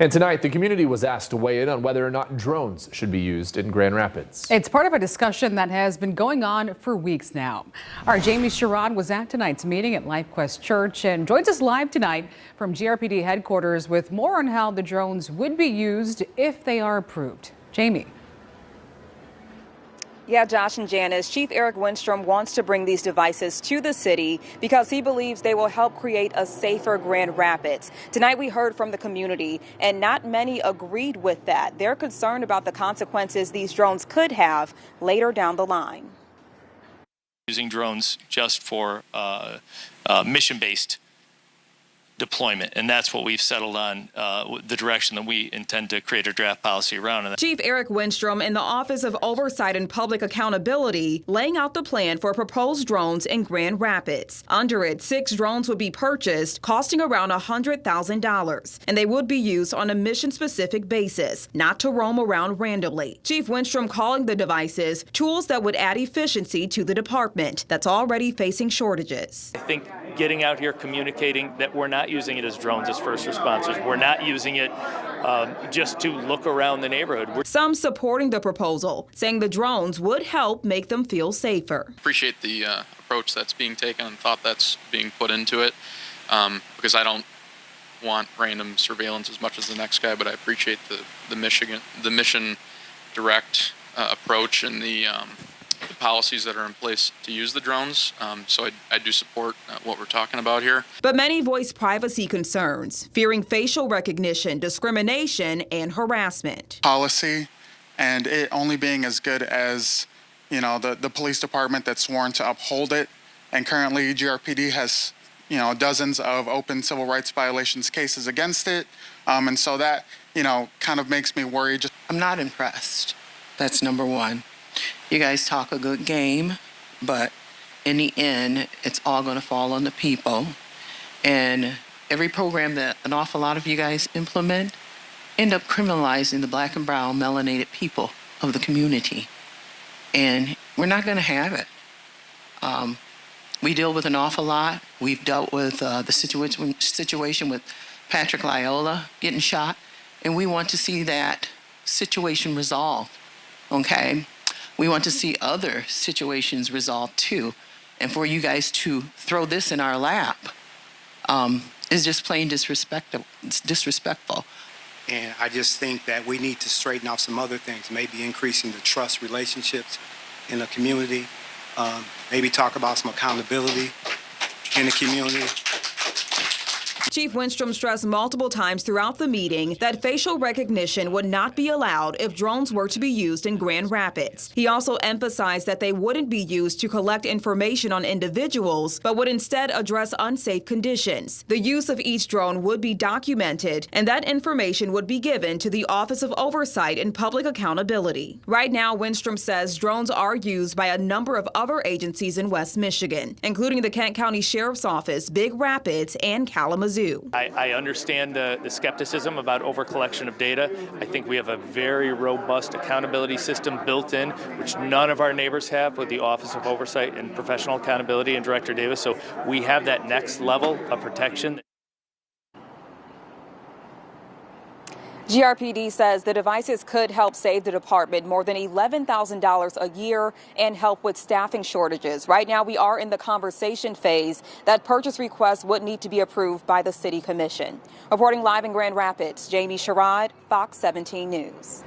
And tonight, the community was asked to weigh in on whether or not drones should be used in Grand Rapids. It's part of a discussion that has been going on for weeks now. Our Jamie Sherrod was at tonight's meeting at LifeQuest Church and joins us live tonight from GRPD headquarters with more on how the drones would be used if they are approved. Jamie. Yeah, Josh and Janice, Chief Eric Winstrom wants to bring these devices to the city because he believes they will help create a safer Grand Rapids. Tonight we heard from the community, and not many agreed with that. They're concerned about the consequences these drones could have later down the line. Using drones just for mission-based deployment, and that's what we've settled on, the direction that we intend to create a draft policy around. Chief Eric Winstrom in the Office of Oversight and Public Accountability laying out the plan for proposed drones in Grand Rapids. Under it, 6 drones would be purchased, costing around $100,000, and they would be used on a mission-specific basis, not to roam around randomly. Chief Winstrom calling the devices tools that would add efficiency to the department that's already facing shortages. I think getting out here communicating that we're not using it as drones as first responders. We're not using it just to look around the neighborhood. Some supporting the proposal, saying the drones would help make them feel safer. Appreciate the approach that's being taken and thought that's being put into it, because I don't want random surveillance as much as the next guy, but I appreciate the mission direct approach and the policies that are in place to use the drones. So I do support what we're talking about here. But many voice privacy concerns, fearing facial recognition, discrimination, and harassment. Policy, and it only being as good as, the police department that's sworn to uphold it. And currently GRPD has, dozens of open civil rights violations cases against it. And so that, kind of makes me worried. I'm not impressed. That's number one. You guys talk a good game, but in the end, it's all going to fall on the people. And every program that an awful lot of you guys implement end up criminalizing the black and brown melanated people of the community. And we're not going to have it. We deal with an awful lot. We've dealt with the situation with Patrick Loyola getting shot, and we want to see that situation resolved, okay? We want to see other situations resolved too. And for you guys to throw this in our lap is just plain disrespectful. It's disrespectful. And I just think that we need to straighten out some other things, maybe increasing the trust relationships in the community, maybe talk about some accountability in the community. Chief Winstrom stressed multiple times throughout the meeting that facial recognition would not be allowed if drones were to be used in Grand Rapids. He also emphasized that they wouldn't be used to collect information on individuals, but would instead address unsafe conditions. The use of each drone would be documented, and that information would be given to the Office of Oversight and Public Accountability. Right now, Winstrom says drones are used by a number of other agencies in West Michigan, including the Kent County Sheriff's Office, Big Rapids, and Kalamazoo. I understand the skepticism about overcollection of data. I think we have a very robust accountability system built in, which none of our neighbors have with the Office of Oversight and Professional Accountability and Director Davis. So we have that next level of protection. GRPD says the devices could help save the department more than $11,000 a year and help with staffing shortages. Right now, we are in the conversation phase. That purchase request would need to be approved by the City Commission. Reporting live in Grand Rapids, Jamie Sherrod, Fox 17 News.